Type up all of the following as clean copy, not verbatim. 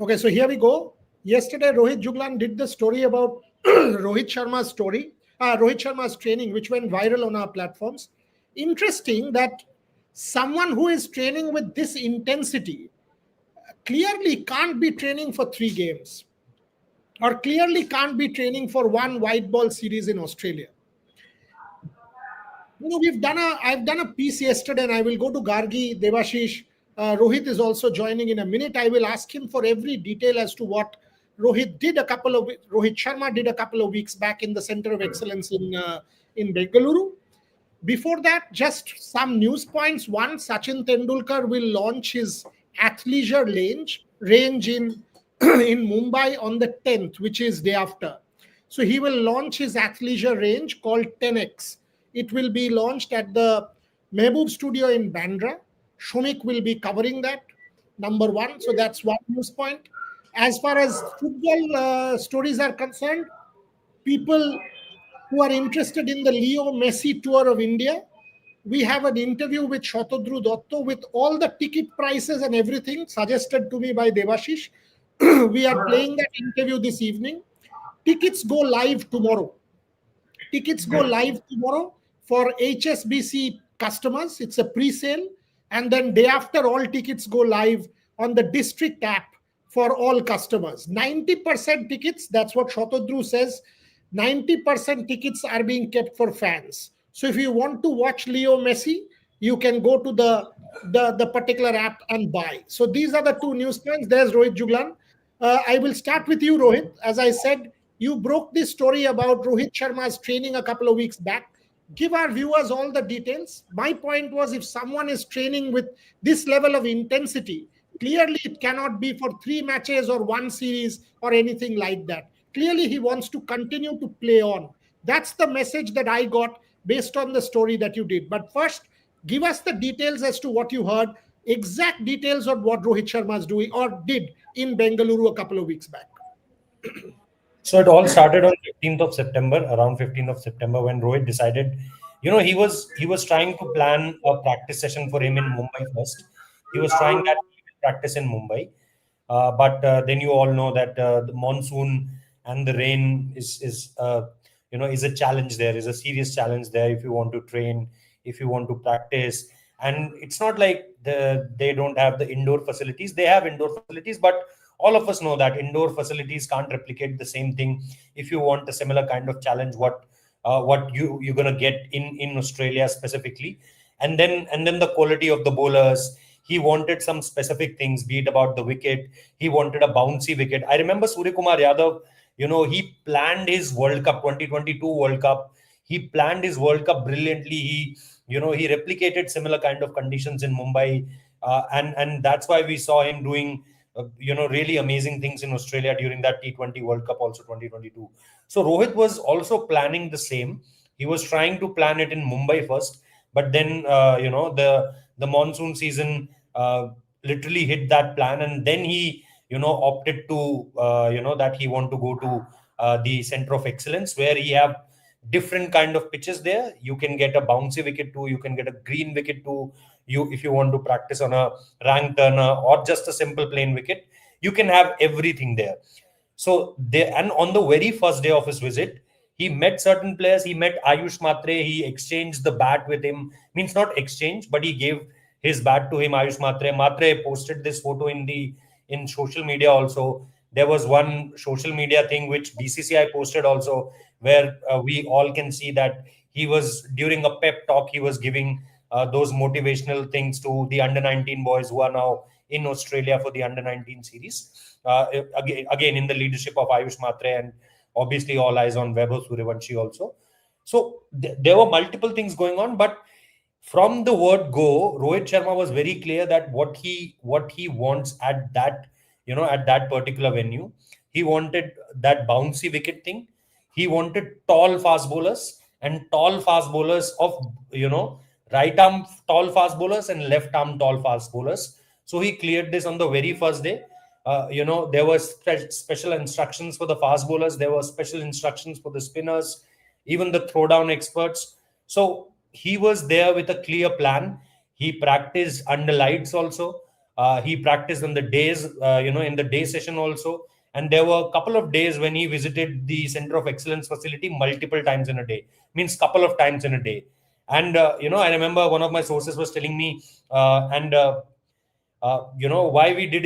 Okay, so here we go. Yesterday, Rohit Juglan did the story about Rohit Sharma's story, Rohit Sharma's training, which went viral on our platforms. Interesting that someone who is training with this intensity clearly can't be training for 3 games or clearly can't be training for one white ball series in Australia. I've done a piece yesterday, and I will go to Gargi, Devashish. Rohit is also joining in a minute. I will ask him for every detail as to what Rohit Sharma did a couple of weeks back in the Center of Excellence in Bengaluru. Before that, just some news points. One, Sachin Tendulkar will launch his athleisure range in in Mumbai on the 10th, which is day after. So he will launch his athleisure range called 10X. It will be launched at the Mehboob Studio in Bandra. Shumik will be covering that, number one. So that's one news point. As far as football stories are concerned, people who are interested in the Leo Messi tour of India, we have an interview with Shatadru Dotto with all the ticket prices and everything suggested to me by Devashish. We are playing that interview this evening. Tickets go live tomorrow. Tickets go live tomorrow for HSBC customers. It's a pre-sale. And then day after, all tickets go live on the district app for all customers. 90% tickets, that's what Shatadru says, 90% tickets are being kept for fans. So if you want to watch Leo Messi, you can go to the particular app and buy. So these are the two news points. There's Rohit Juglan. I will start with you, Rohit. As I said, you broke this story about Rohit Sharma's training a couple of weeks back. Give our viewers all the details. My point was, if someone is training with this level of intensity, clearly it cannot be for 3 matches or one series or anything like that. Clearly he wants to continue to play on. That's the message that I got based on the story that you did. But first, give us the details as to what you heard, exact details on what Rohit Sharma is doing or did in Bengaluru a couple of weeks back. So it all started on 15th of September, around 15th of September, when Rohit decided, he was trying to plan a practice session for him in Mumbai first. He was trying that practice in Mumbai, but then you all know that the monsoon and the rain is a challenge there, is a serious challenge there if you want to train, if you want to practice. And it's not like they don't have the indoor facilities. They have indoor facilities, but all of us know that indoor facilities can't replicate the same thing. If you want a similar kind of challenge, what you're gonna get in Australia specifically, and then the quality of the bowlers. He wanted some specific things, be it about the wicket. He wanted a bouncy wicket. I remember Surya Kumar Yadav. He planned his World Cup 2022 World Cup. He planned his World Cup brilliantly. He replicated similar kind of conditions in Mumbai, and that's why we saw him doing really amazing things in Australia during that T20 World Cup, also 2022. So Rohit was also planning the same. He was trying to plan it in Mumbai first, but then the monsoon season literally hit that plan, and then he opted to that he want to go to the Center of Excellence, where he have different kind of pitches there. You can get a bouncy wicket too, you can get a green wicket too. If you want to practice on a rank turner or just a simple plain wicket, you can have everything there. So there, and on the very first day of his visit, he met certain players. He met Ayush Matre. He exchanged the bat with him. Means not exchange, but he gave his bat to him. Ayush Matre. Matre posted this photo in social media also. There was one social media thing which BCCI posted also, where we all can see that he was, during a pep talk, he was giving those motivational things to the under 19 boys who are now in Australia for the under 19 series. Again, in the leadership of Ayush Matre, and obviously all eyes on Vaibhav Suryavanshi also. So there were multiple things going on, but from the word go, Rohit Sharma was very clear that what he wants at that particular venue. He wanted that bouncy wicket thing. He wanted tall fast bowlers, and tall fast bowlers of right arm tall fast bowlers and left arm tall fast bowlers. So he cleared this on the very first day. There were special instructions for the fast bowlers. There were special instructions for the spinners, even the throwdown experts. So he was there with a clear plan. He practiced under lights also. He practiced on the days, in the day session also. And there were a couple of days when he visited the Center of Excellence facility multiple times in a day, means couple of times in a day. And, I remember one of my sources was telling me, why we did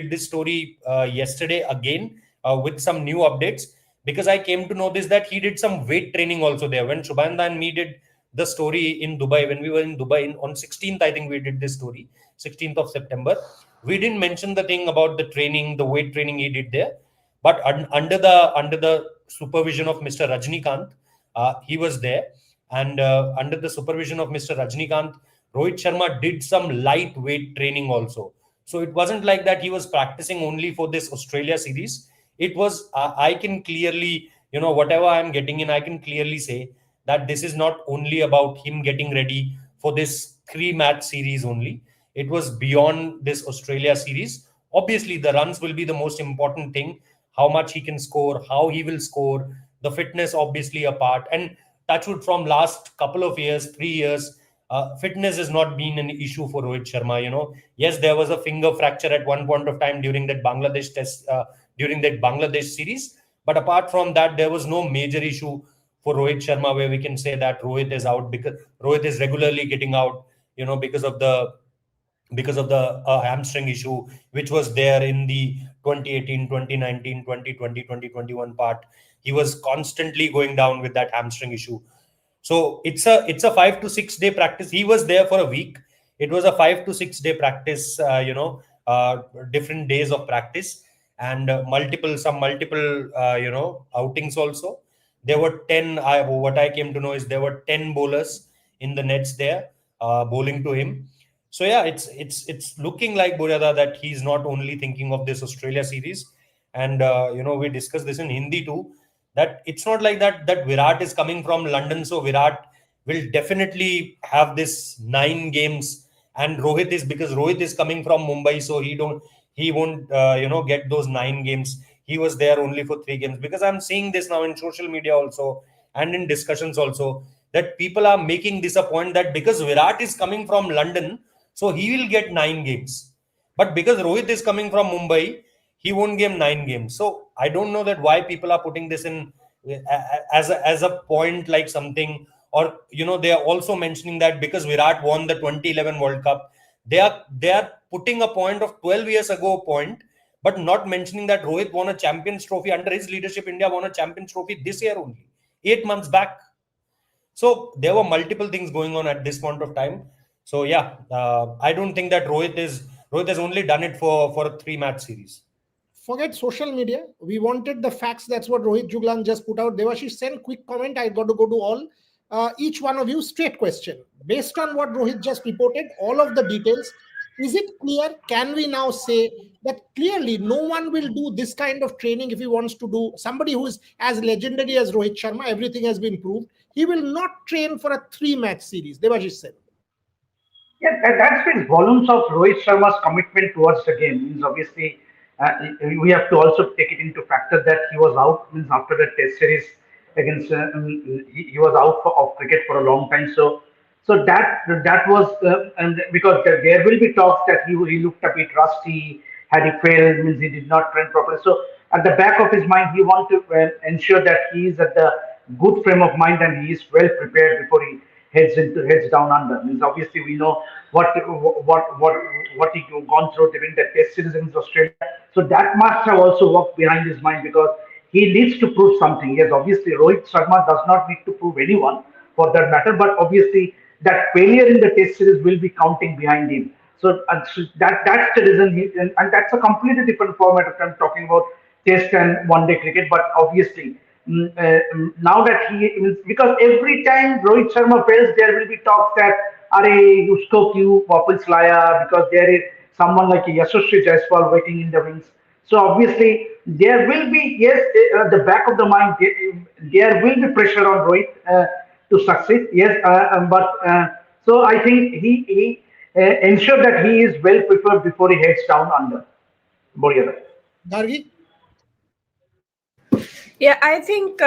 this story yesterday again with some new updates, because I came to know this, that he did some weight training also there. When Shubhanda and me did the story in Dubai, when we were in Dubai on 16th, I think we did this story, 16th of September. We didn't mention the thing about the training, the weight training he did there, but under the supervision of Mr. Rajnikant, he was there. And under the supervision of Mr. Rajnikant, Rohit Sharma did some lightweight training also. So it wasn't like that he was practicing only for this Australia series. It was, I can clearly, whatever I'm getting in, I can clearly say that this is not only about him getting ready for this 3-match series only. It was beyond this Australia series. Obviously, the runs will be the most important thing. How much he can score, how he will score, the fitness obviously a part. And touchwood, from last couple of years, 3 years, fitness has not been an issue for Rohit Sharma. Yes, there was a finger fracture at one point of time during that Bangladesh test, during that Bangladesh series. But apart from that, there was no major issue for Rohit Sharma where we can say that Rohit is out, because Rohit is regularly getting out, because of the hamstring issue, which was there in the 2018, 2019, 2020, 2021 part. He was constantly going down with that hamstring issue. So it's a 5 to 6 day practice. He was there for a week. It was a 5 to 6 day practice, different days of practice, and multiple outings also. There were 10. What I came to know is there were 10 bowlers in the nets there, bowling to him. So yeah, it's looking like, Buryada, that he's not only thinking of this Australia series. And we discussed this in Hindi too, that it's not like that Virat is coming from London, so Virat will definitely have this 9 games, and Rohit is coming from Mumbai, so he won't get those 9 games. He was there only for 3 games, because I'm seeing this now in social media also and in discussions also, that people are making this a point that because Virat is coming from London, so he will get 9 games. But because Rohit is coming from Mumbai, he won't get 9 games. So I don't know that why people are putting this in as a point, like something. Or they are also mentioning that because Virat won the 2011 World Cup, they are putting a point of 12 years ago point, but not mentioning that Rohit won a Champions Trophy under his leadership. India won a Champions Trophy this year only, 8 months back. So there were multiple things going on at this point of time. So yeah, I don't think that Rohit has only done it for a 3-match series. Forget social media. We wanted the facts. That's what Rohit Juglan just put out. Devashish, send quick comment. I got to go to all. Each one of you, straight question. Based on what Rohit just reported, all of the details, is it clear? Can we now say that clearly no one will do this kind of training if he wants to do? Somebody who is as legendary as Rohit Sharma, everything has been proved. He will not train for a 3-match series. Devashish said. Yeah, that speaks volumes of Rohit Sharma's commitment towards the game. Means obviously, we have to also take it into factor that he was out. Means after the Test series against, he was out of cricket for a long time. So that was, and because there will be talks that he looked a bit rusty. Had he failed, means he did not train properly. So at the back of his mind, he want to ensure that he is at the good frame of mind and he is well prepared before he heads down under. Means obviously we know what he gone through during the Test series against Australia. So that must have also worked behind his mind because he needs to prove something. Yes, obviously Rohit Sharma does not need to prove anyone for that matter, but obviously that failure in the Test series will be counting behind him. So that's the reason, and that's a completely different format if I'm talking about Test and one-day cricket. But obviously, now that because every time Rohit Sharma fails, there will be talks that अरे उसको क्यों वापस लाया because there is someone like Yashasvi Jaiswal waiting in the wings. So obviously there will be, yes, the back of the mind, there will be pressure on Rohit to succeed. Yes, so I think he ensure that he is well prepared before he heads down under. Boryada. Gargi? Yeah, I think,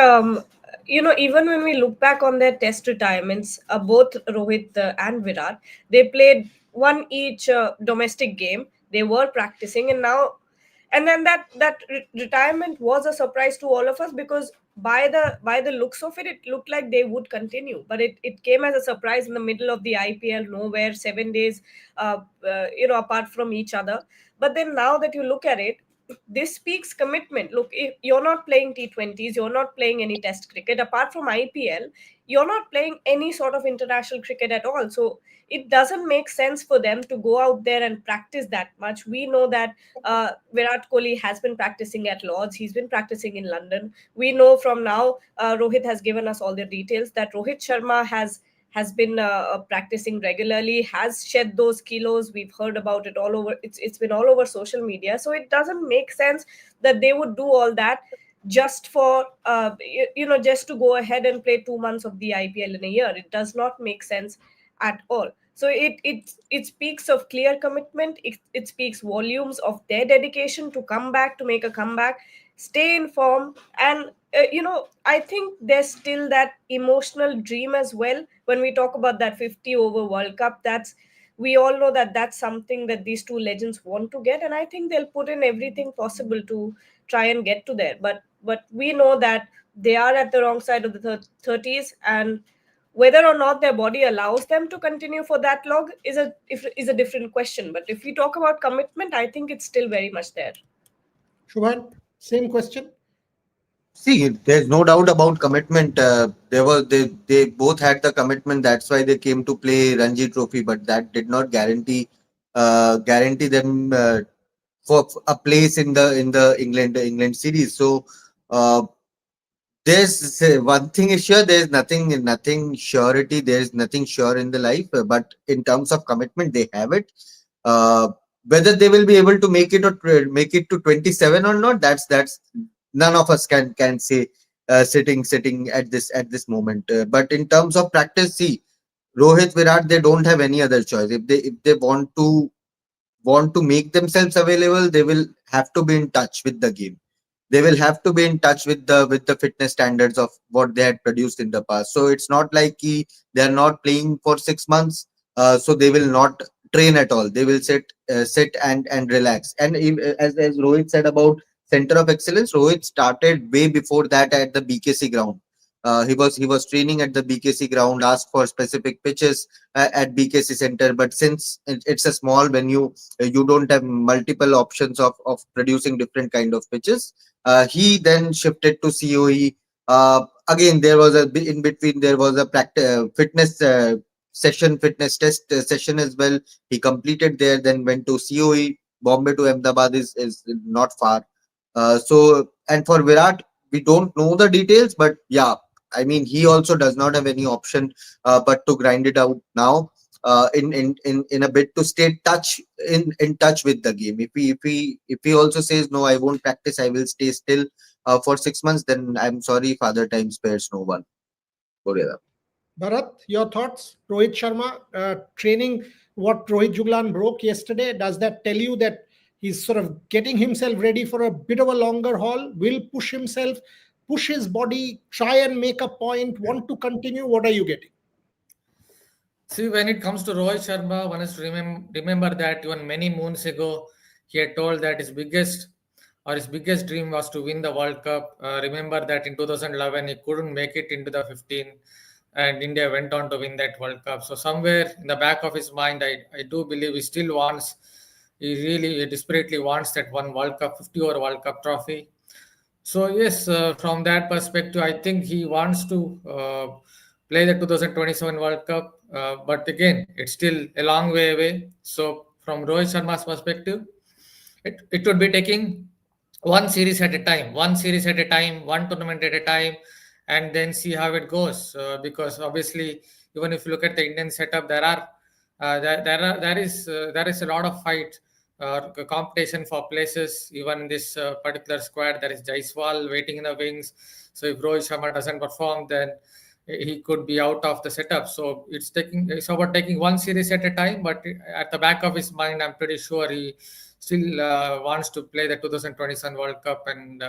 even when we look back on their test retirements, both Rohit and Virat, they played won each domestic game. They were practicing, and now, and then retirement was a surprise to all of us, because by the looks of it, it looked like they would continue, but it came as a surprise in the middle of the IPL, nowhere, 7 days apart from each other. But then now that you look at it, this speaks commitment. Look, if you're not playing T20s, you're not playing any test cricket apart from IPL, you're not playing any sort of international cricket at all. So it doesn't make sense for them to go out there and practice that much. We know that Virat Kohli has been practicing at Lords, he's been practicing in London. We know from now, Rohit has given us all the details that Rohit Sharma has been practicing regularly, has shed those kilos. We've heard about it all over. It's been all over social media. So it doesn't make sense that they would do all that just for just to go ahead and play 2 months of the IPL in a year. It does not make sense at all. So it speaks of clear commitment. It speaks volumes of their dedication to come back, to make a comeback, stay in form. And I think there's still that emotional dream as well. When we talk about that 50 over World Cup, that's, we all know that that's something that these two legends want to get, and I think they'll put in everything possible to try and get to there. But we know that they are at the wrong side of the 30s, and whether or not their body allows them to continue for that long is a different question. But if we talk about commitment, I think it's still very much there. Shubhan, same question. See, there's no doubt about commitment. They both had the commitment. That's why they came to play Ranji Trophy, but that did not guarantee them for a place in the England series. So uh, there's one thing is sure. There's nothing surety. There's nothing sure in the life. But in terms of commitment, they have it. Uh, Whether they will be able to make it to 27 or not, that's none of us can say sitting at this moment. But in terms of practice, see, Rohit, Virat, they don't have any other choice. If they want to make themselves available, they will have to be in touch with the game. They will have to be in touch with the fitness standards of what they had produced in the past. So it's not like they are not playing for 6 months, so they will not train at all. They will sit and relax. And as Rohit said about center of excellence, Rohit started way before that at the BKC ground. He was training at the BKC ground, asked for specific pitches at BKC center, but since it's a small venue, you don't have multiple options of producing different kind of pitches. He then shifted to COE. Again, in between there was a practice fitness fitness test session as well. He completed there, then went to COE. Bombay to Ahmedabad is not far. So, and for Virat, we don't know the details, but yeah, I mean, he also does not have any option but to grind it out now. In a bit to stay in touch with the game. If he also says no, I won't practice, I will stay still for 6 months, then I'm sorry, father time spares no one. Gorilla. Bharat, your thoughts? Rohit Sharma training what Rohit Juglan broke yesterday. Does that tell you that he's sort of getting himself ready for a bit of a longer haul? Will push himself, push his body, try and make a point, want to continue? What are you getting? See, when it comes to Rohit Sharma, one has to remember that even many moons ago, he had told that his biggest dream was to win the World Cup. Remember that in 2011, he couldn't make it into the 15, and India went on to win that World Cup. So, somewhere in the back of his mind, I do believe he desperately wants that one World Cup, 50 over World Cup trophy. So yes, from that perspective, I think he wants to play the 2027 World Cup. But again, it's still a long way away. So from Rohit Sharma's perspective, it would be taking one series at a time, one tournament at a time, and then see how it goes. Because obviously, even if you look at the Indian setup, there is a lot of fight competition for places. Even in this particular squad, there is Jaiswal waiting in the wings. So if Rohit Sharma doesn't perform, then he could be out of the setup. So it's about taking one series at a time. But at the back of his mind, I'm pretty sure he still wants to play the 2027 World Cup and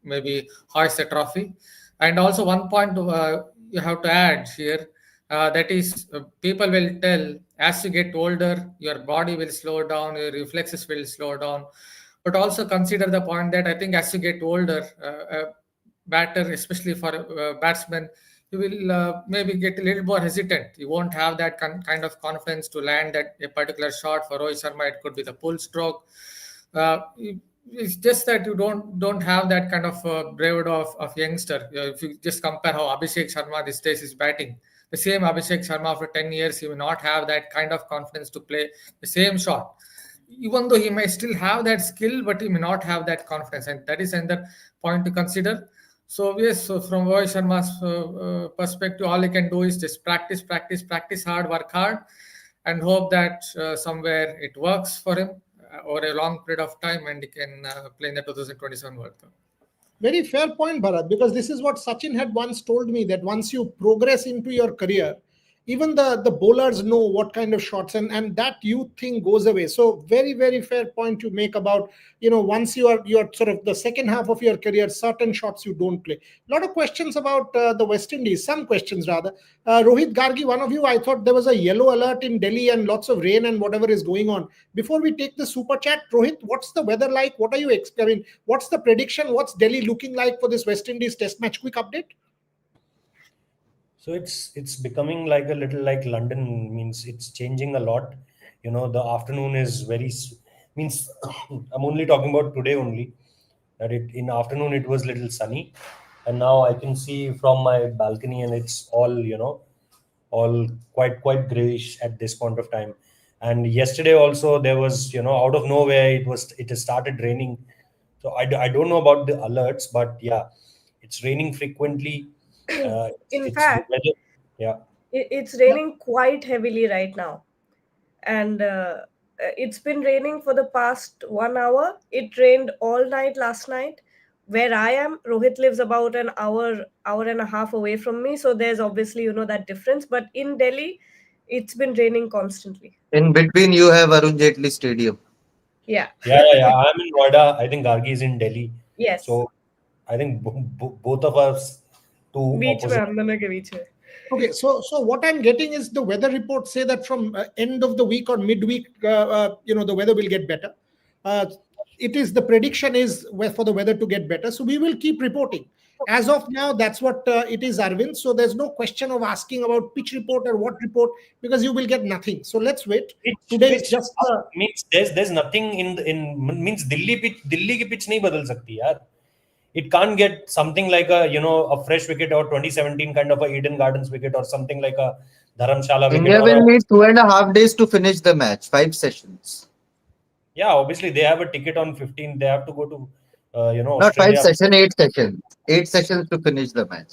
maybe hoist the trophy. And also one point you have to add here, that is, people will tell as you get older, your body will slow down, your reflexes will slow down. But also consider the point that I think as you get older, batter, especially for batsmen, you will maybe get a little more hesitant. You won't have that kind of confidence to land that a particular shot. For Rohit Sharma, it could be the pull stroke. It's just that you don't have that kind of bravery of youngster. If you just compare how Abhishek Sharma these days is batting, the same Abhishek Sharma after 10 years, he will not have that kind of confidence to play the same shot. Even though he may still have that skill, but he may not have that confidence, and that is another point to consider. So yes, so from Rohit Sharma's perspective, all he can do is just practice, practice, practice hard, work hard, and hope that somewhere it works for him over a long period of time, and he can play in the 2027 World Cup. Very fair point, Bharat, because this is what Sachin had once told me, that once you progress into your career, even the bowlers know what kind of shots, and that youth thing goes away. So very, very fair point you make about, once you're sort of the second half of your career, certain shots you don't play. A lot of questions about the West Indies, some questions rather. Rohit Gargi, one of you, I thought there was a yellow alert in Delhi and lots of rain and whatever is going on. Before we take the super chat, Rohit, what's the weather like? What are you expecting? What's the prediction? What's Delhi looking like for this West Indies test match? Quick update. So it's becoming like a little like London, means it's changing a lot. The afternoon is means I'm only talking about today only, that in afternoon it was little sunny, and now I can see from my balcony and it's all quite grayish at this point of time. And yesterday also there was, out of nowhere it has started raining. So I don't know about the alerts, but yeah, it's raining frequently. In It's the fact, weather. Yeah. it's raining quite heavily right now, and it's been raining for the past 1 hour. It rained all night last night. Where I am, Rohit lives about an hour and a half away from me, so there's obviously that difference. But in Delhi, it's been raining constantly. In between, you have Arun Jaitley Stadium. Yeah. Yeah. I'm in Noida. I think Gargi is in Delhi. Yes. So I think both of us two बीच में opposite. हम दोनों के बीच में. Okay, so what I'm getting is the weather reports say that from end of the week or midweek, the weather will get better. It is the prediction is for the weather to get better. So we will keep reporting. As of now, that's what it is, Arvind. So there's no question of asking about pitch report or what report, because you will get nothing. So let's wait. Today is just means there's nothing in means Delhi की pitch नहीं बदल सकती यार. It can't get something like a fresh wicket or 2017 kind of a Eden Gardens wicket or something like a Dharamshala wicket. India will need 2.5 days to finish the match, 5 sessions. Yeah, obviously they have a ticket on 15. They have to go to Not 5 Australia. sessions, 8 sessions. 8 sessions to finish the match.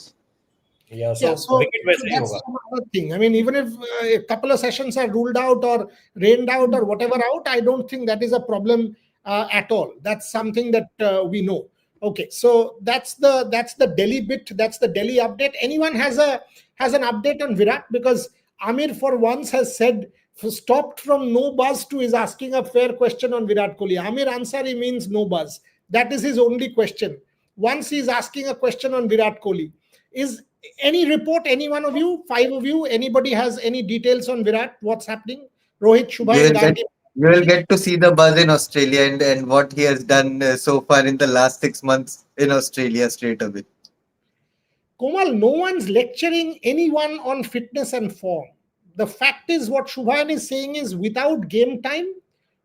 Yeah, so wicket वैसे ही that's होगा. another thing. I mean, even if a couple of sessions are ruled out or rained out or whatever out, I don't think that is a problem at all. That's something that we know. Okay, so that's the Delhi bit. That's the Delhi update. Anyone has an update on Virat? Because Amir for once has said, stopped from no buzz to is asking a fair question on Virat Kohli. Amir Ansari means no buzz. That is his only question. Once he's asking a question on Virat Kohli. Is any report, any one of you, 5 of you, anybody has any details on Virat? What's happening? Rohit, Shubham, You will Gargi. you will get to see the buzz in Australia and what he has done so far in the last 6 months in Australia straight away. Komal, no one's lecturing anyone on fitness and form. The fact is, what Shubhan is saying is, without game time,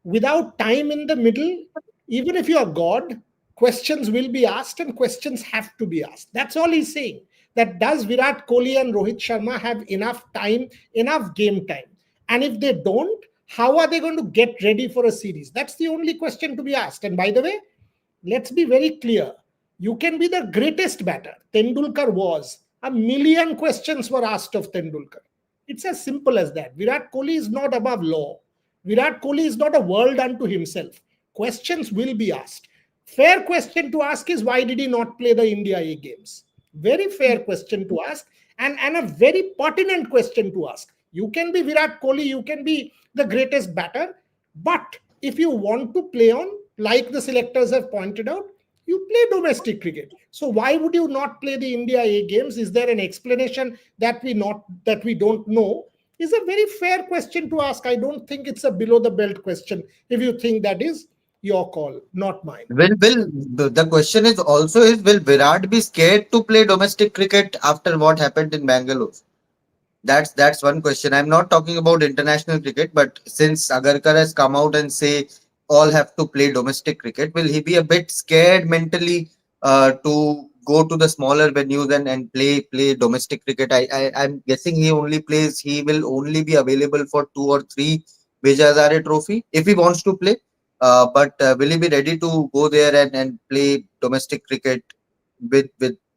without time in the middle, even if you are God, questions will be asked and questions have to be asked. That's all he's saying. That does Virat Kohli and Rohit Sharma have enough time, enough game time? And if they don't, how are they going to get ready for a series? That's the only question to be asked. And by the way, let's be very clear. You can be the greatest batter. Tendulkar was. A million questions were asked of Tendulkar. It's as simple as that. Virat Kohli is not above law. Virat Kohli is not a world unto himself. Questions will be asked. Fair question to ask is, why did he not play the India A games? Very fair question to ask, and a very pertinent question to ask. You can be Virat Kohli, you can be the greatest batter, but if you want to play on, like the selectors have pointed out, You play domestic cricket. So why would you not play the India A games? Is there an explanation that we don't know? Is a very fair question to ask. I don't think it's a below the belt question. If you think that is your call, not mine. Will the question is also is will Virat be scared to play domestic cricket after what happened in Bangalore? That's one question. I'm not talking about international cricket, but since Agarkar has come out and say all have to play domestic cricket, will he be a bit scared mentally to go to the smaller venues and play domestic cricket? I'm guessing he will only be available for 2 or 3 Vijay Hazare Trophy if he wants to play. But will he be ready to go there and play domestic cricket with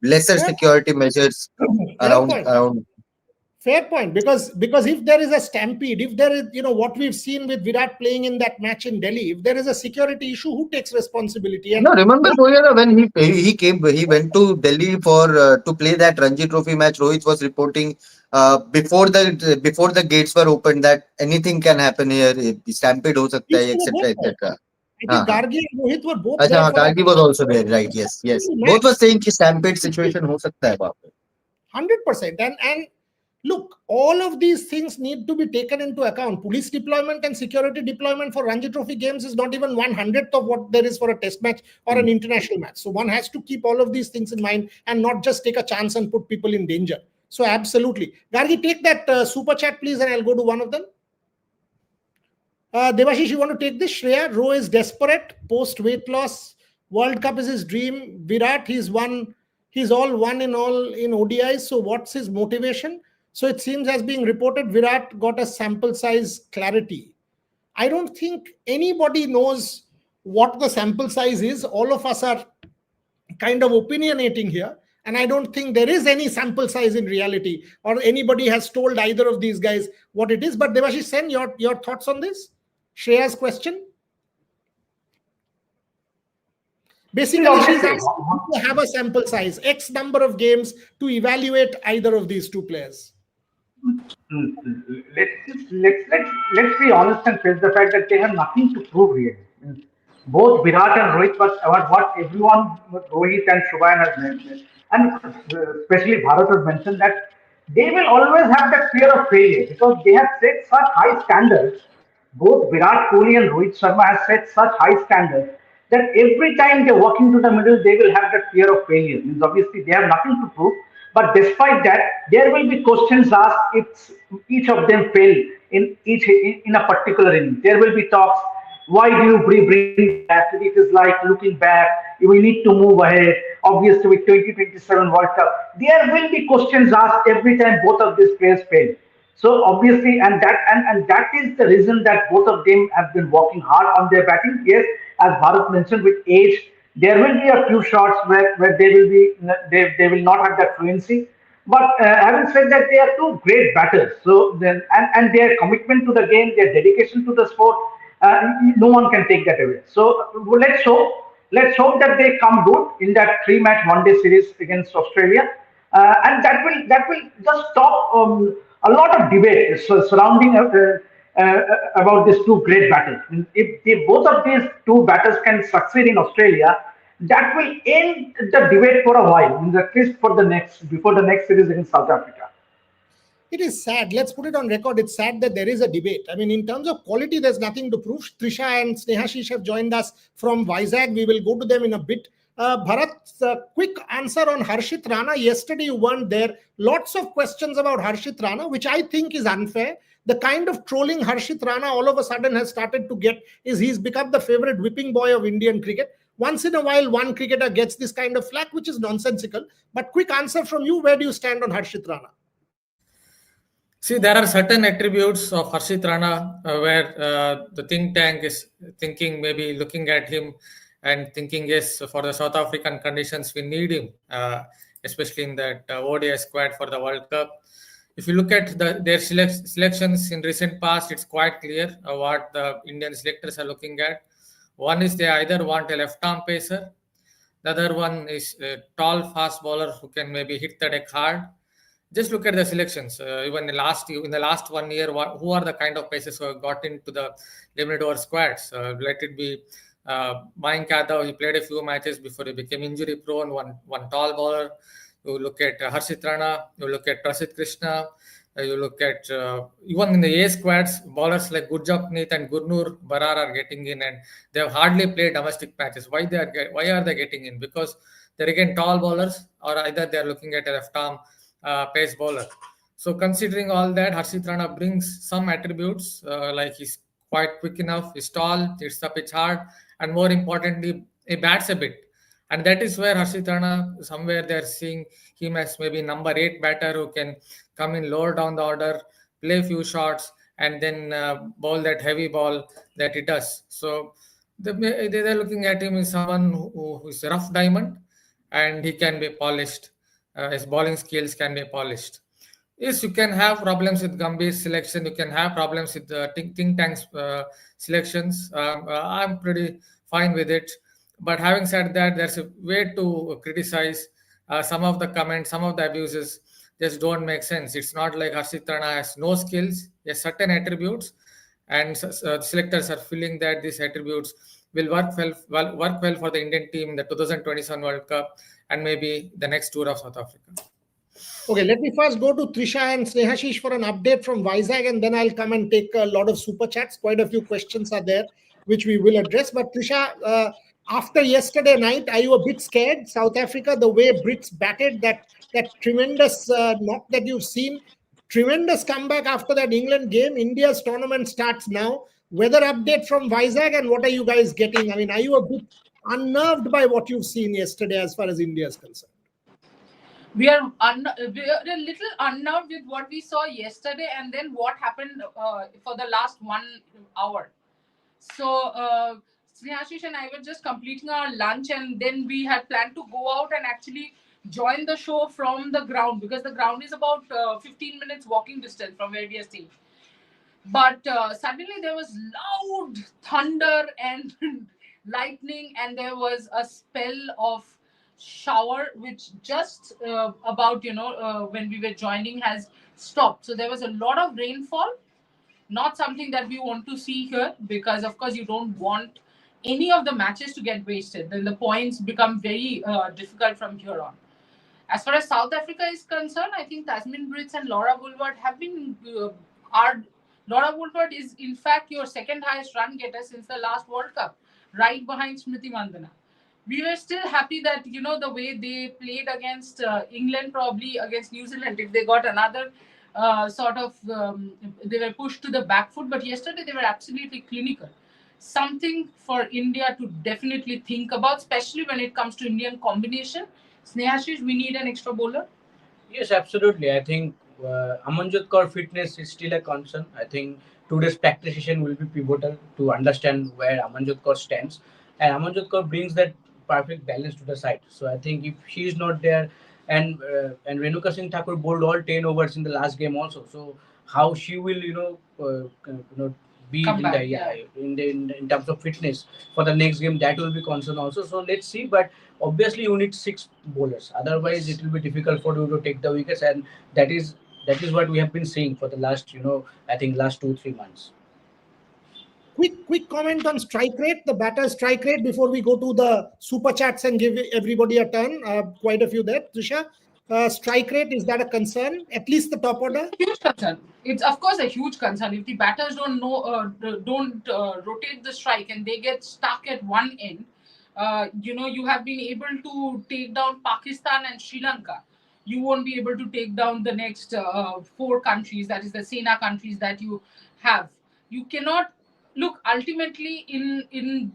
lesser Fair, security measures fair around point. around? Fair point, because if there is a stampede, if there is, what we've seen with Virat playing in that match in Delhi, if there is a security issue, who takes responsibility? And No, remember Rohit, when he went to Delhi for to play that Ranji Trophy match. Rohit was reporting before the gates were opened that anything can happen here. Stampede ho sakta hai, they were both etc. there. etc. I हाँ think हाँ. Gargi and Rohit were both अच्छा there हाँ, for that Gargi was also there, right? Yes, yes. Both were match. saying कि stampede situation हो सकता है वहाँ पे. 100%. And look, all of these things need to be taken into account. Police deployment and security deployment for Ranji Trophy games is not even 1/100th of what there is for a test match or an international match. So one has to keep all of these things in mind and not just take a chance and put people in danger. So absolutely. Gargi, take that super chat, please, and I'll go to one of them. Devashish, you want to take this? Shreya, Rowe is desperate, post weight loss. World Cup is his dream. Virat, he's all one in all in ODIs. So what's his motivation? So it seems as being reported, Virat got a sample size clarity. I don't think anybody knows what the sample size is. All of us are kind of opinionating here. And I don't think there is any sample size in reality, or anybody has told either of these guys what it is. But Devashish, send your thoughts on this. Shreya's question. Basically, she's Obviously, asking to have a sample size, X number of games to evaluate either of these two players. let's be honest and face the fact that they have nothing to prove really. Both Virat and Rohit, what everyone, Rohit and Shubhan has mentioned, and especially Bharat has mentioned that they will always have that fear of failure because they have set such high standards. Both Virat Kohli and Rohit Sharma have set such high standards that every time they walk into the middle, they will have that fear of failure. Means obviously they have nothing to prove, but despite that, there will be questions asked if each of them fail in a particular inning. There will be talks. Why do you bring back? It is like looking back. We need to move ahead. Obviously, with 2027 World Cup, there will be questions asked every time both of these players fail. So obviously, and that is the reason that both of them have been working hard on their batting. Yes, as Bharat mentioned, with age, there will be a few shots where they will not have that fluency. But having said that, they are two great batters. So then and their commitment to the game, their dedication to the sport, no one can take that away. So let's hope that they come good in that 3-match one-day series against Australia, and that will just stop a lot of debate surrounding about these two great batters. If both of these two batters can succeed in Australia, that will end the debate for a while, at least for before the next series against South Africa. It is sad. Let's put it on record. It's sad that there is a debate. I mean, in terms of quality, there's nothing to prove. Trisha and Snehashish have joined us from Vizag. We will go to them in a bit. Bharat, quick answer on Harshit Rana. Yesterday, you weren't there. Lots of questions about Harshit Rana, which I think is unfair. The kind of trolling Harshit Rana all of a sudden has started to get is he's become the favorite whipping boy of Indian cricket. Once in a while, one cricketer gets this kind of flack, which is nonsensical. But quick answer from you. Where do you stand on Harshit Rana? See, there are certain attributes of Harshit Rana where the think tank is thinking, maybe looking at him and thinking, yes, for the South African conditions, we need him, especially in that ODI squad for the World Cup. If you look at their selections in recent past, it's quite clear what the Indian selectors are looking at. One is they either want a left-arm pacer. The other one is a tall, fast bowler who can maybe hit the deck hard. Just look at the selections. Even in the last 1 year, who are the kind of pacers who have got into the limited over squads? Let it be Mayank Yadav, he played a few matches before he became injury prone. One tall bowler. You look at Harshit Rana. You look at Prasidh Krishna. You look at even in the A squads, bowlers like Gurjapneet and Gurnur Barar are getting in, and they have hardly played domestic matches. Why are they getting in? Because they're again tall bowlers, or either they're looking at a left arm pace bowler. So considering all that, Harshit Rana brings some attributes like he's quite quick enough, he's tall, hits the pitch hard, and more importantly, he bats a bit. And that is where Harshit Rana, somewhere they're seeing him as maybe number 8 batter who can come in lower down the order, play a few shots, and then bowl that heavy ball that he does. So they're looking at him as someone who is a rough diamond, and he can be polished. His bowling skills can be polished. Yes, you can have problems with Gambhir's selection. You can have problems with the think tanks selections. I'm pretty fine with it. But having said that, there's a way to criticize some of the comments, some of the abuses just don't make sense. It's not like Harshit Rana has no skills, he has certain attributes, and selectors are feeling that these attributes will work well for the Indian team in the 2027 World Cup and maybe the next tour of South Africa. Okay, let me first go to Trisha and Snehashish for an update from Vizag, and then I'll come and take a lot of super chats. Quite a few questions are there, which we will address. But Trisha, after yesterday night, are you a bit scared? South Africa, the way Brits batted, that tremendous knock that you've seen, tremendous comeback after that England game. India's tournament starts now. Weather update from Vizag, and what are you guys getting? I mean, are you a bit unnerved by what you've seen yesterday as far as India is concerned? We are a little unnerved with what we saw yesterday and then what happened for the last 1 hour. So Snehashish and I were just completing our lunch, and then we had planned to go out and actually join the show from the ground, because the ground is about 15 minutes walking distance from where we are staying. But suddenly there was loud thunder and lightning, and there was a spell of shower which just about when we were joining has stopped. So there was a lot of rainfall, not something that we want to see here, because of course you don't want any of the matches to get wasted. Then the points become very difficult from here on. As far as South Africa is concerned, I think Tasmin Brits and Laura Woolward have been Laura Woolward is in fact your second highest run getter since the last World Cup, right behind Smriti Mandana. We were still happy that the way they played against England, probably against New Zealand, if they got another they were pushed to the back foot. But yesterday they were absolutely clinical. Something for India to definitely think about, especially when it comes to Indian combination. Snehashish, we need an extra bowler. Yes, absolutely. I think Amanjot Kaur fitness is still a concern. I think today's practice session will be pivotal to understand where Amanjot Kaur stands. And Amanjot Kaur brings that perfect balance to the side. So I think if he is not there, and Renuka Singh Thakur bowled all 10 overs in the last game also. So how she will be in terms of fitness for the next game, that will be concern also. So let's see. But obviously you need 6 bowlers. Otherwise it will be difficult for you to take the wickets, and that is what we have been seeing for the last I think last 2-3 months. Quick comment on strike rate, the batter strike rate, before we go to the super chats and give everybody a turn. Quite a few there. Trisha, strike rate, is that a concern? At least the top order? Huge concern. It's of course a huge concern. If the batters don't rotate the strike and they get stuck at one end, you have been able to take down Pakistan and Sri Lanka. You won't be able to take down the next 4 countries, that is the SENA countries that you have. You cannot look, ultimately in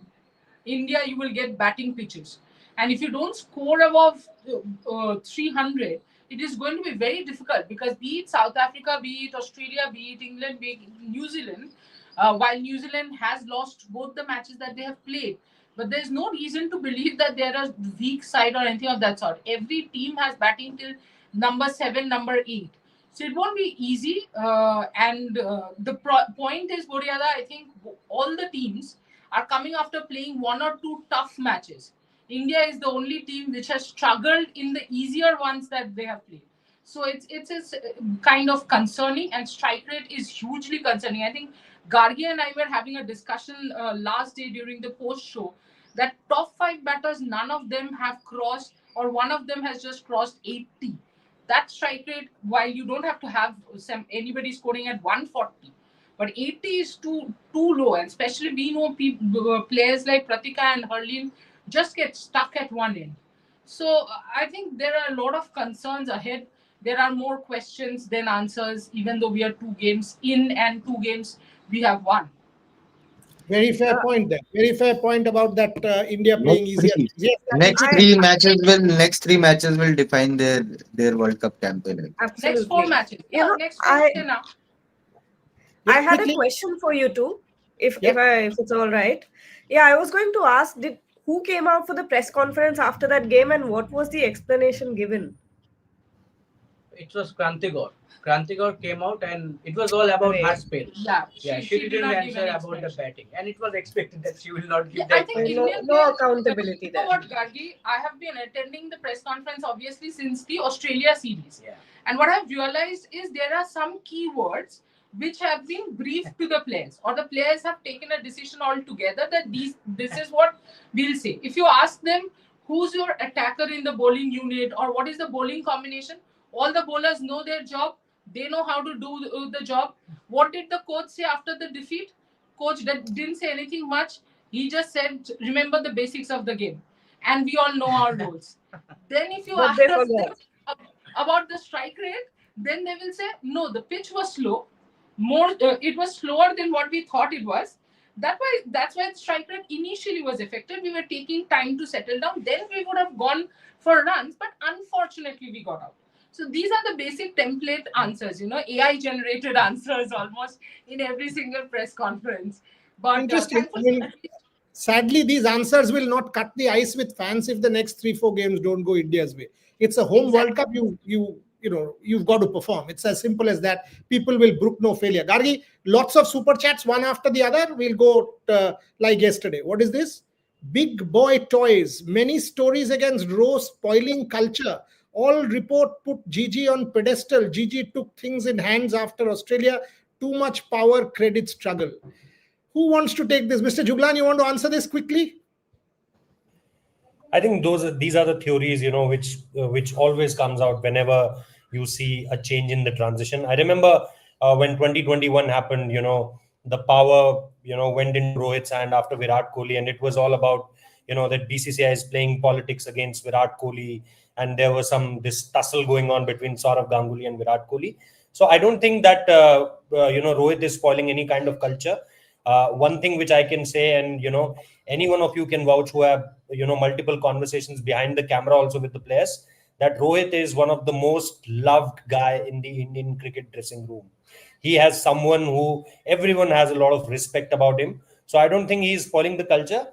India you will get batting pitches, and if you don't score above 300, it is going to be very difficult, because be it South Africa, be it Australia, be it England, be it New Zealand, while New Zealand has lost both the matches that they have played, but there's no reason to believe that they're a weak side or anything of that sort. Every team has batting till number 7, number 8. So it won't be easy. The point is, Boryada, I think all the teams are coming after playing 1 or 2 tough matches. India is the only team which has struggled in the easier ones that they have played. So it's kind of concerning, and strike rate is hugely concerning. I think Gargi and I were having a discussion last day during the post show that top five batters, none of them have crossed, or one of them has just crossed 80. That strike rate, while you don't have to have anybody scoring at 140, but 80 is too low, and especially we know players like Pratika and Harleen just get stuck at one end. So I think there are a lot of concerns ahead. There are more questions than answers, even though we are 2 games in and 2 games we have won. Very fair Uh, point there. Very fair point about that India playing Next easier. three, Yes, next I three matches will next three matches will define their World Cup campaign, I think. Next four absolutely. matches. You Yeah, know, next four I now. yeah, I had a quickly. question for you too, Yeah. if it's all right. Yeah, I was going to ask, did who came out for the press conference after that game, and what was the explanation given? It was Krantigor. Krantigor came out and it was all about her Great. spell. Yeah, Yeah, she she did didn't not give answer any about the explanation. batting, and it was expected that she will not Yeah, give the I think explanation. No, Indian no players. accountability You know there. what, Gargi? I have been attending the press conference obviously since the Australia series. Yeah. And what I've realized is there are some keywords which have been briefed to the players, or the players have taken a decision altogether that this is what we'll say. If you ask them who's your attacker in the bowling unit or what is the bowling combination, all the bowlers know their job. They know how to do the job. What did the coach say after the defeat? Coach that didn't say anything much. He just said, "Remember the basics of the game," and we all know our roles. Then, if you But they ask them forgot. about the strike rate, then they will say, "No, the pitch was slow. More, it was slower than what we thought it was. That's why the strike rate initially was affected. We were taking time to settle down. Then we would have gone for runs, but unfortunately, we got out." So these are the basic template answers, AI generated answers almost in every single press conference. But Interesting. I thankfully, mean, at least sadly, these answers will not cut the ice with fans if the next 3-4 games don't go India's way. It's a home World exactly. Cup. You've got to perform. It's as simple as that. People will brook no failure. Gargi, lots of super chats one after the other. We'll go like yesterday. What is this? Big boy toys. Many stories against Rose spoiling culture. All report put Gigi on pedestal. Gigi took things in hands after Australia. Too much power, credit struggle. Who wants to take this? Mr. Juglan, you want to answer this quickly? I think these are the theories, which always comes out whenever you see a change in the transition. I remember when 2021 happened, the power, went into Rohit's hand after Virat Kohli, and it was all about, that BCCI is playing politics against Virat Kohli, and there was this tussle going on between Saurav Ganguly and Virat Kohli. So I don't think that Rohit is spoiling any kind of culture. One thing which I can say, and any one of you can vouch who have multiple conversations behind the camera also with the players, that Rohit is one of the most loved guy in the Indian cricket dressing room. He has someone who everyone has a lot of respect about him. So I don't think he is spoiling the culture.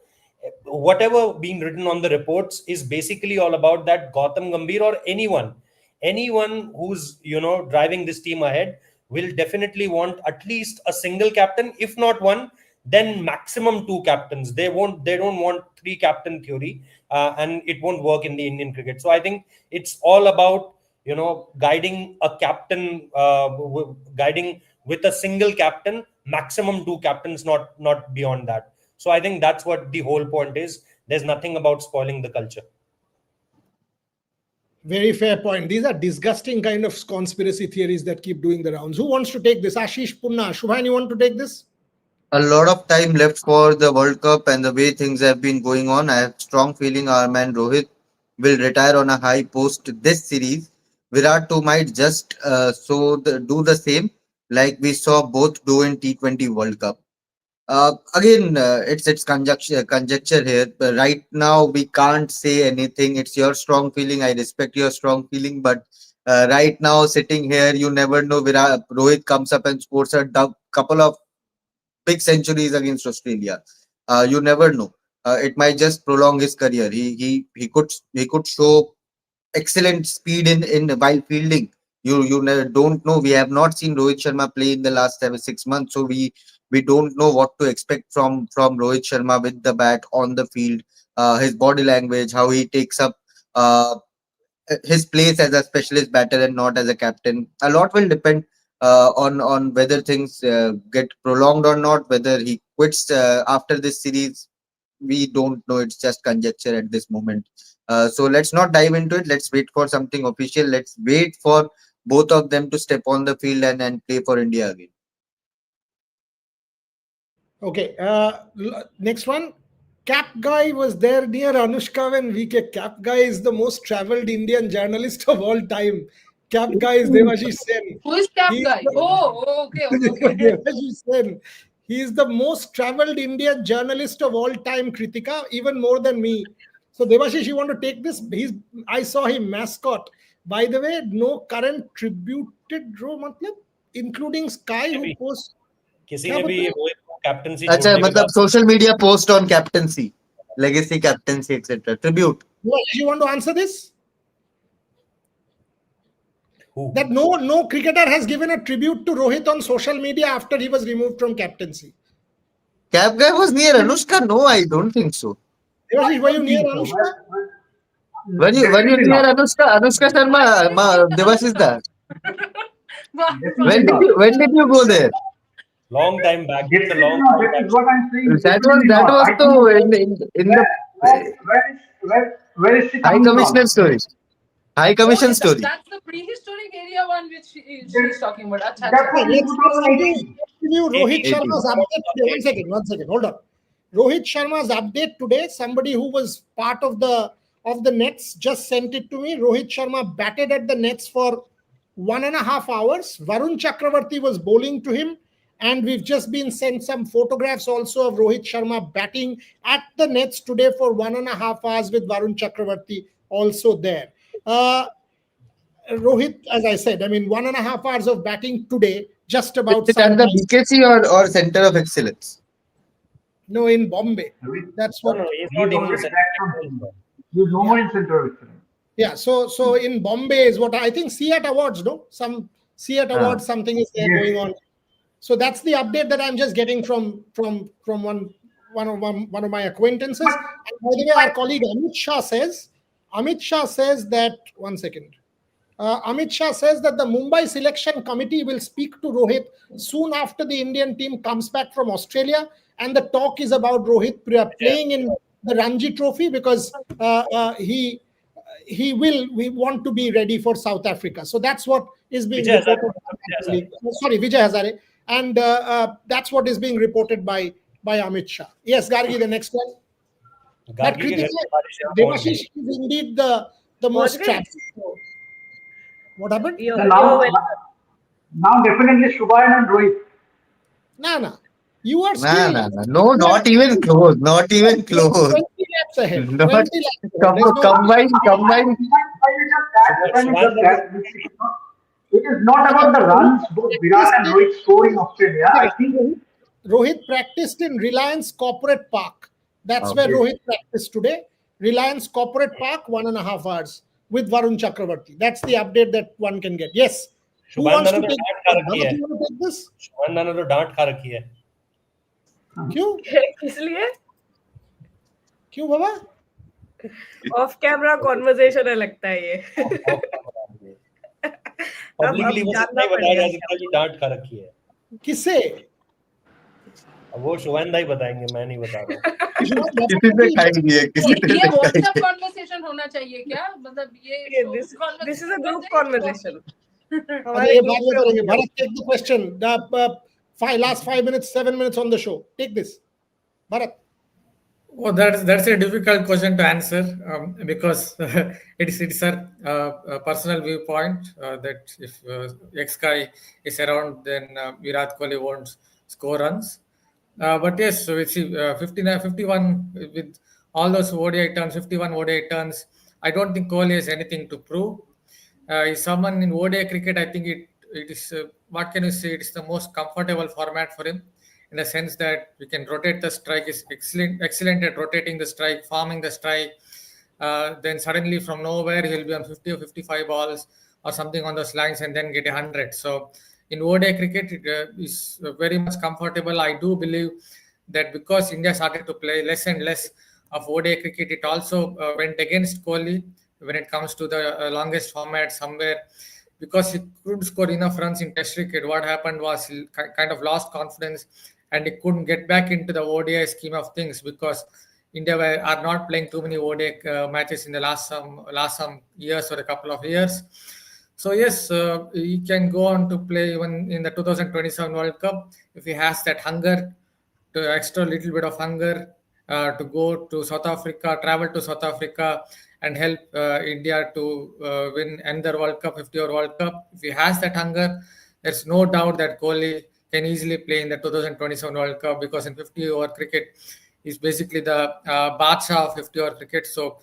Whatever being written on the reports is basically all about that Gautam Gambhir or anyone who's driving this team ahead will definitely want at least a single captain, if not one, then maximum two captains. They don't want three captain theory, and it won't work in the Indian cricket. So I think it's all about guiding a captain, guiding with a single captain, maximum two captains, not beyond that. So I think that's what the whole point is. There's nothing about spoiling the culture. Very fair point. These are disgusting kind of conspiracy theories that keep doing the rounds. Who wants to take this? Ashish, Punna, Shubhan, you want to take this? A lot of time left for the World Cup, and the way things have been going on, I have strong feeling our man Rohit will retire on a high post this series. Virat too might just do the same like we saw both do in T20 World Cup. Again, it's conjecture here. But right now, we can't say anything. It's your strong feeling. I respect your strong feeling, but right now, sitting here, you never know. Rohit comes up and scores a couple of big centuries against Australia. You never know. It might just prolong his career. He could show excellent speed in while fielding. You don't know. We have not seen Rohit Sharma play in the last 7 6 months, so we don't know what to expect from Rohit Sharma with the bat on the field. His body language, how he takes up uh, his place as a specialist batter and not as a captain. A lot will depend on whether things get prolonged or not, whether he quits after this series. We don't know. It's just conjecture at this moment. So let's not dive into it. Let's wait for something official. Let's wait for both of them to step on the field and play for India again. Okay. Next one. Cap Guy was there near Anushka when VK. Cap Guy is the most traveled Indian journalist of all time. Cap Guy is Devashish Sen. Who is Cap He's Guy? the- Oh, okay, okay, okay. Devashish Sen. He is the most traveled Indian journalist of all time, Kritika, even more than me. So Devashish, you want to take this? I saw him mascot. By the way, no current tributed रो मतलब including Sky who posts. किसी क्या ने भी मतलब? रोहित को captaincy अच्छा, छोड़ने के मतलब बाद social media post on captaincy, legacy captaincy, etc. Tribute. Devashish, you want to answer this? who That no cricketer has given a tribute to Rohit on social media after he was removed from captaincy. Cap guy was near Anushka. No, I don't think so. Devashish, were you don't near think so. Anushka? Were you Definitely near not. Anushka Sharma? Devashish da. Definitely When did not. you go there? long time back. It's a Definitely long not. time That back. is what I'm saying. That Definitely was not. I so think in where, the where is she High coming from? Commissioner story. High Oh, Commission story. that's the prehistoric area one which she's talking about. Acha, That acha. was in Let's give 2018. you Rohit 18. Sharma's update today. One second, hold on. Rohit Sharma's update today. Somebody who was part of the nets just sent it to me. Rohit Sharma batted at the nets for 1.5 hours. Varun Chakravarti was bowling to him, and we've just been sent some photographs also of Rohit Sharma batting at the nets today for 1.5 hours with Varun Chakravarti also there. Rohit, as I said, I mean, 1.5 hours of batting today, just Is about it at the summarized. BKC or Center of Excellence? No, in Bombay. He's That's No, what. no, he's not in already the back from Delhi. He's no more in Center of Excellence. Yeah. So in Bombay is what I think. Seat Awards, no, some Seat Awards, something is there Yes. going on. So that's the update that I'm just getting from one of my acquaintances. And by the way, our colleague Amit Shah says that, one second. Amit Shah says that the Mumbai selection committee will speak to Rohit soon after the Indian team comes back from Australia, and the talk is about Rohit playing in the Ranji Trophy because we want to be ready for South Africa. So that's what is being Vijay reported. Hazare. Sorry, Vijay Hazare, and that's what is being reported by Amit Shah. Yes, Gargi, the next one. But Gargi के घर Kritika, पे बारिश यहाँ पहुंच गई. Devashish is indeed the most Morgan? trapped. What happened? You're Now, welcome. now definitely Shubhayan and Rohit. Nah. You are still No, not even close. Not even close. 20 laps ahead. Not 20 laps ahead. There's no- combined. I will just add, it is not about the runs both Virat and Rohit score in Australia. I think Rohit practiced in Reliance Corporate Park. That's where Okay. Rohit practiced today. Reliance Corporate Park, 1.5 hours with Varun Chakravarti. That's the update that one can get. Yes. Who शुभान wants ने to तो take डांट खा रखी Bharat, है. you want to take this? शुभान ने तो डांट खा रखी है. क्यों? इसलिए क्यों बाबा? ऑफ कैमरा कॉन्वर्सेशन है लगता है ये. पब्लिकली अब बस जानना इतना ही बताया जा पड़ेगा. सकता है कि डांट खा रखी है. किससे? अब वो शुभान भाई बताएंगे, मैं नहीं बता रहा हूँ. किसी से खाई नहीं है, किसी ये से व्हाट्सएप कॉन्वर्सेशन होना चाहिए क्या? मतलब ये This is a group conversation. अरे हमारे ये group बाद में पे करेंगे. होगी. Bharat, take the question. Last 5 minutes, 7 minutes on the show. Take this. Bharat. Oh, that's a difficult question to answer because it's a personal viewpoint that if X guy is around, then Virat Kohli won't score runs. But yes, so it's 59, 51 with all those ODI turns, 51 ODI turns. I don't think Kohli has anything to prove. Is someone in ODI cricket, I think it is what can you say? It is the most comfortable format for him in the sense that we can rotate the strike. Is excellent at rotating the strike, farming the strike. Then suddenly from nowhere he'll be on 50 or 55 balls or something on those lines and then get 100. So in ODI cricket, it is very much comfortable. I do believe that because India started to play less and less of ODI cricket, it also went against Kohli when it comes to the longest format somewhere. because he couldn't score enough runs in Test cricket. What happened was he kind of lost confidence, and he couldn't get back into the ODI scheme of things because India are not playing too many ODI matches in the last some years or a couple of years. So yes, he can go on to play even in the 2027 World Cup if he has that hunger, to extra little bit of hunger, to go to South Africa, travel to South Africa, and help India to win another World Cup, 50-over World Cup. If he has that hunger, there's no doubt that Kohli can easily play in the 2027 World Cup, because in 50-over cricket, he's basically the Badshah of 50-over cricket. So,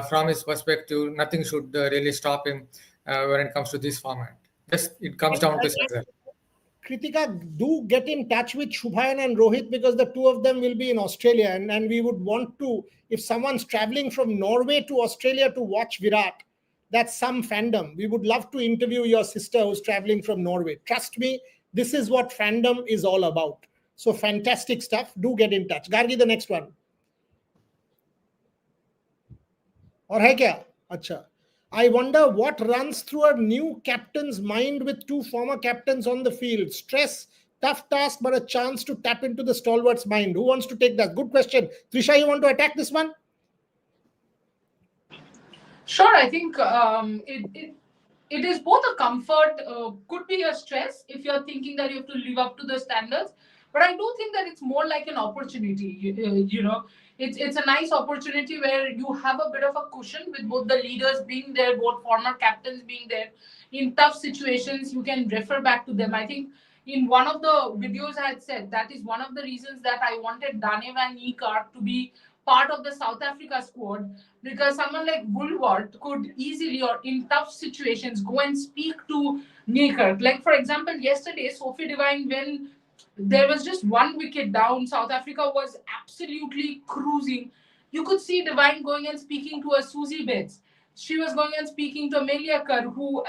from his perspective, nothing should really stop him when it comes to this format. Just it comes down to success. Kritika, do get in touch with Shubhayan and Rohit, because the two of them will be in Australia, and we would want to, if someone's traveling from Norway to Australia to watch Virat, that's some fandom. We would love to interview your sister who's traveling from Norway. Trust me, this is what fandom is all about. So fantastic stuff. Do get in touch. Gargi, the next one. और है क्या? अच्छा. I wonder what runs through a new captain's mind with two former captains on the field. Stress, tough task, but a chance to tap into the stalwart's mind. Who wants to take that? Good question. Trisha, you want to attack this one? Sure, I think it is both a comfort, could be a stress if you're thinking that you have to live up to the standards. But I do think that it's more like an opportunity. It's a nice opportunity where you have a bit of a cushion with both the leaders being there, both former captains being there. In tough situations, you can refer back to them. I think in one of the videos I had said that is one of the reasons that I wanted Dane van Niekerk to be part of the South Africa squad, because someone like Woolward could easily, or in tough situations, go and speak to Niekerk. Like, for example, yesterday, Sophie Devine, when there was just one wicket down, South Africa was absolutely cruising. You could see Devine going and speaking to a Susie Betts. She was going and speaking to Amelia Kerr, who, is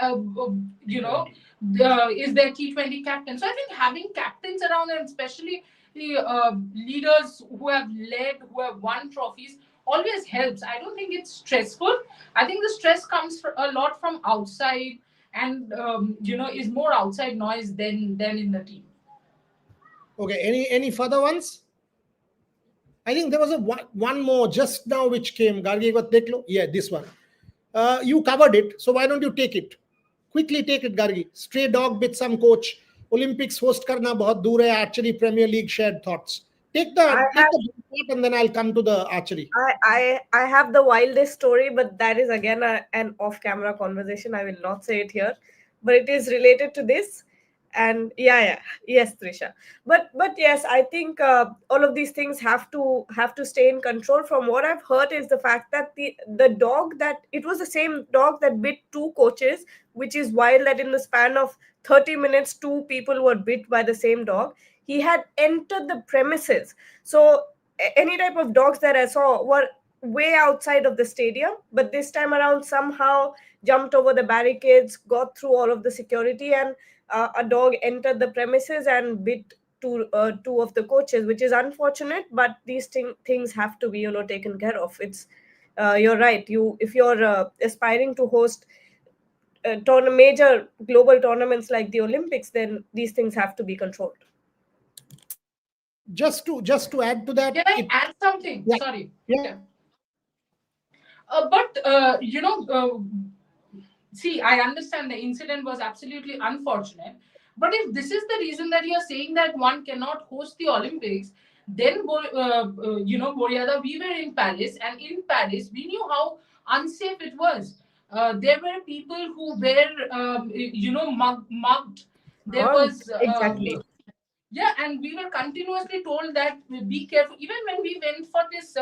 their T20 captain. So I think having captains around, and especially the leaders who have led, who have won trophies, always helps. I don't think it's stressful. I think the stress comes a lot from outside, and is more outside noise than in the team. Okay, any further ones? I think there was one more just now which came. Gargi, yeah, this one. You covered it, so why don't you take it? Quickly take it, Gargi. Stray dog with some coach. Olympics host karna bahut dur hai. Archery Premier League shared thoughts. Take the and then I'll come to the archery. I have the wildest story, but that is again an off-camera conversation. I will not say it here, but it is related to this. And yes, Trisha. But yes, I think all of these things have to stay in control. From what I've heard is the fact that the dog, that it was the same dog that bit two coaches, which is wild that in the span of 30 minutes, two people were bit by the same dog. He had entered the premises. So any type of dogs that I saw were way outside of the stadium, but this time around somehow jumped over the barricades, got through all of the security, and a dog entered the premises and bit two of the coaches, which is unfortunate, but these things have to be taken care of. It's you're right. If you're aspiring to host major global tournaments like the Olympics, then these things have to be controlled. Just to add to that, can I add something? Yeah. Sorry. Yeah. See, I understand the incident was absolutely unfortunate, but if this is the reason that you're saying that one cannot host the Olympics, then Boryada, we were in Paris, and in Paris we knew how unsafe it was. There were people who were mugged. There was exactly. Yeah, and we were continuously told that be careful. Even when we went for this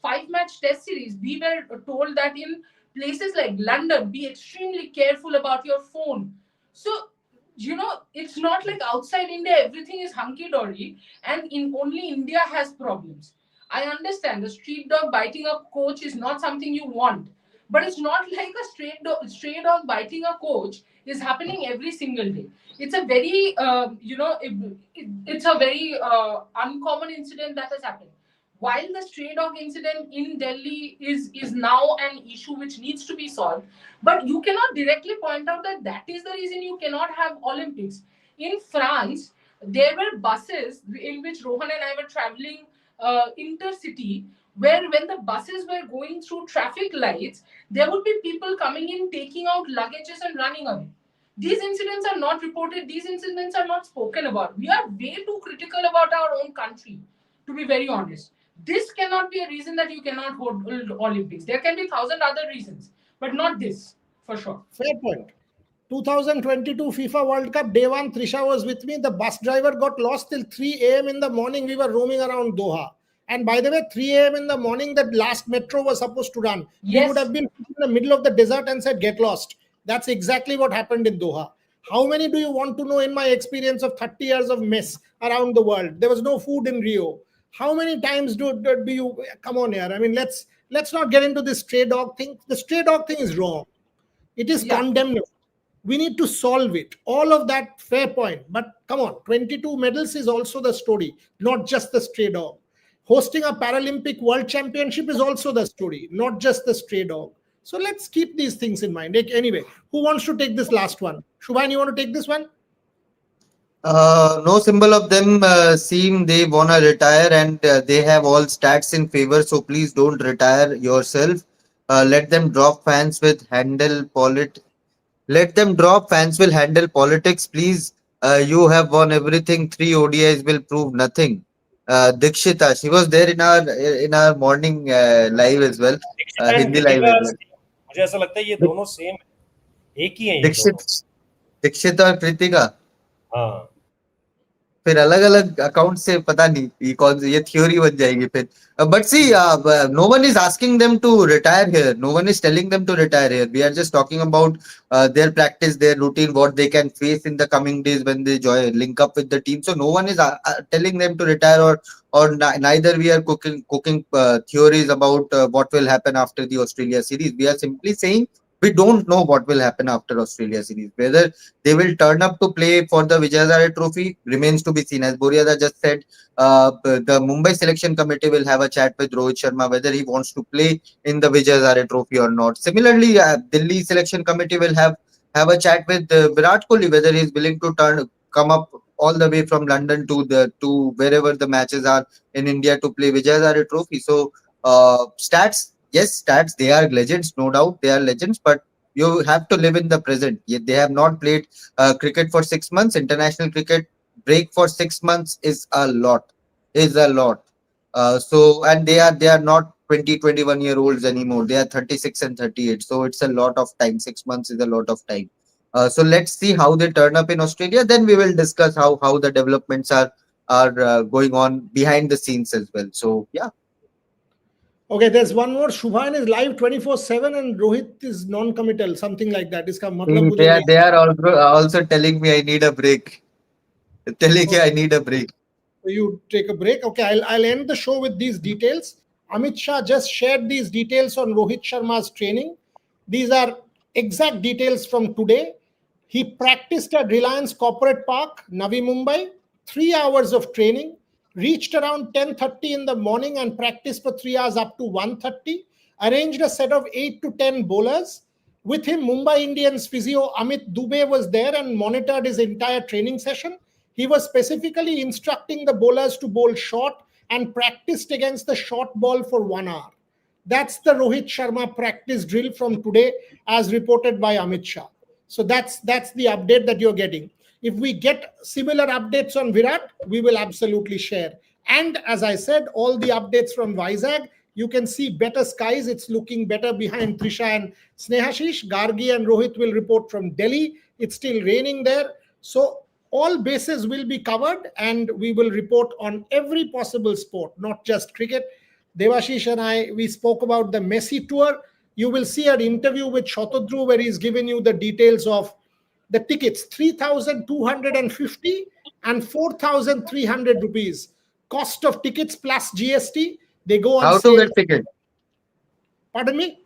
5-match test series, we were told that in places like London, be extremely careful about your phone. So, it's not like outside India, everything is hunky-dory, and only India has problems. I understand the street dog biting a coach is not something you want, but it's not like a stray dog biting a coach is happening every single day. It's a very, it's a very uncommon incident that has happened. While the stray dog incident in Delhi is now an issue which needs to be solved, but you cannot directly point out that that is the reason you cannot have Olympics. In France, there were buses in which Rohan and I were traveling intercity, where when the buses were going through traffic lights, there would be people coming in, taking out luggages and running away. These incidents are not reported, these incidents are not spoken about. We are way too critical about our own country, to be very honest. This cannot be a reason that you cannot hold Olympics. There can be thousand other reasons, but not this, for sure. Fair point. 2022 FIFA World Cup, day one, Trisha was with me. The bus driver got lost till 3 a.m. in the morning. We were roaming around Doha. And by the way, 3 a.m. in the morning, the last metro was supposed to run. We would have Yes. been in the middle of the desert and said, get lost. That's exactly what happened in Doha. How many do you want to know in my experience of 30 years of mess around the world? There was no food in Rio. How many times do you come on here? I mean, let's not get into this stray dog thing. The stray dog thing is wrong. It is Yeah. condemnable. We need to solve it. All of that, fair point. But come on, 22 medals is also the story, not just the stray dog. Hosting a Paralympic World Championship is also the story, not just the stray dog. So let's keep these things in mind. Anyway, who wants to take this last one? Shubhan, you want to take this one? No symbol of them seem they wanna retire, and they have all stats in favor. So please don't retire yourself. Let them drop fans with handle polit. Let them drop. Fans will handle politics. Please, you have won everything. Three ODIs will prove nothing. Dikshita, she was there in our morning live as well, Dikshita and Hindi live Kritika as well. मुझे ऐसा लगता है ये Dik- दोनों same, एक ही हैं ये Dikshit, दोनों. दीक्षिता और कृतिका हाँ. फिर अलग अलग अकाउंट से पता नहीं ये कौन ये थ्योरी बन जाएगी फिर. But see, no one is asking them to retire here. No one is telling them to retire here. We are just talking about their practice, their routine, what they can face in the coming days when they join, link up with the team. So no one is telling them to retire, or neither we are cooking theories about what will happen after the Australia series. We are simply saying we don't know what will happen after Australia series. Whether they will turn up to play for the Vijayazare Trophy remains to be seen. As Boriada just said, the Mumbai selection committee will have a chat with Rohit Sharma whether he wants to play in the Vijayazare Trophy or not. Similarly, Delhi selection committee will have a chat with Virat Kohli whether he is willing to come up all the way from London to wherever the matches are in India to play Vijayazare Trophy. So stats, yes, stats, they are legends, no doubt, they are legends, but you have to live in the present. Yet they have not played cricket for 6 months. International cricket break for 6 months is a lot. Is a lot. And they are not 20, 21 year olds anymore. They are 36 and 38. So it's a lot of time. 6 months is a lot of time. So let's see how they turn up in Australia. Then we will discuss how the developments are going on behind the scenes as well. So yeah. Okay, there's one more. Shubhan is live 24/7 and Rohit is non-committal, something like that. इसका मतलब मुझे नहीं. They are also telling me I need a break. Telling me I need a break. You take a break. Okay, I'll end the show with these details. Amit Shah just shared these details on Rohit Sharma's training. These are exact details from today. He practiced at Reliance Corporate Park, Navi Mumbai, 3 hours of training, reached around 10:30 in the morning and practiced for 3 hours up to 1:30, arranged a set of 8 to 10 bowlers. With him, Mumbai Indians physio Amit Dubey was there and monitored his entire training session. He was specifically instructing the bowlers to bowl short and practiced against the short ball for 1 hour. That's the Rohit Sharma practice drill from today, as reported by Amit Shah. So that's the update that you're getting. If we get similar updates on Virat, we will absolutely share. And as I said, all the updates from Vizag, you can see better skies. It's looking better behind Trisha and Snehashish. Gargi and Rohit will report from Delhi. It's still raining there. So all bases will be covered and we will report on every possible sport, not just cricket. Devashish and I, we spoke about the Messi tour. You will see an interview with Shotodru where he's given you the details of the tickets, 3,250 and 4,300 rupees. Cost of tickets plus GST. They go on How to sale. get ticket? Pardon me?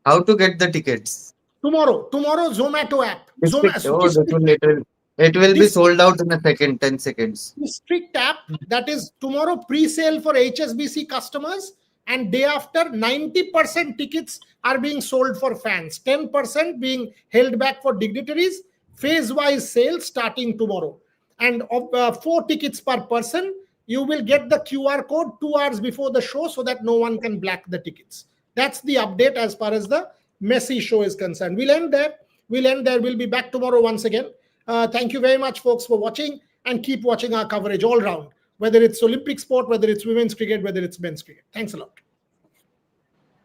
How to get the tickets? Tomorrow Zomato app. Oh, that will later. It will be This sold out in a second, 10 seconds. strict app, that is tomorrow pre-sale for HSBC customers, and day after 90% tickets are being sold for fans, 10% being held back for dignitaries. Phase wise sales starting tomorrow, and of 4 tickets per person. You will get the QR code 2 hours before the show so that no one can black the tickets. That's the update as far as the Messi show is concerned. We'll end there. We'll be back tomorrow once again. Thank you very much, folks, for watching, and keep watching our coverage all round, whether it's Olympic sport, whether it's women's cricket, whether it's men's cricket. Thanks a lot.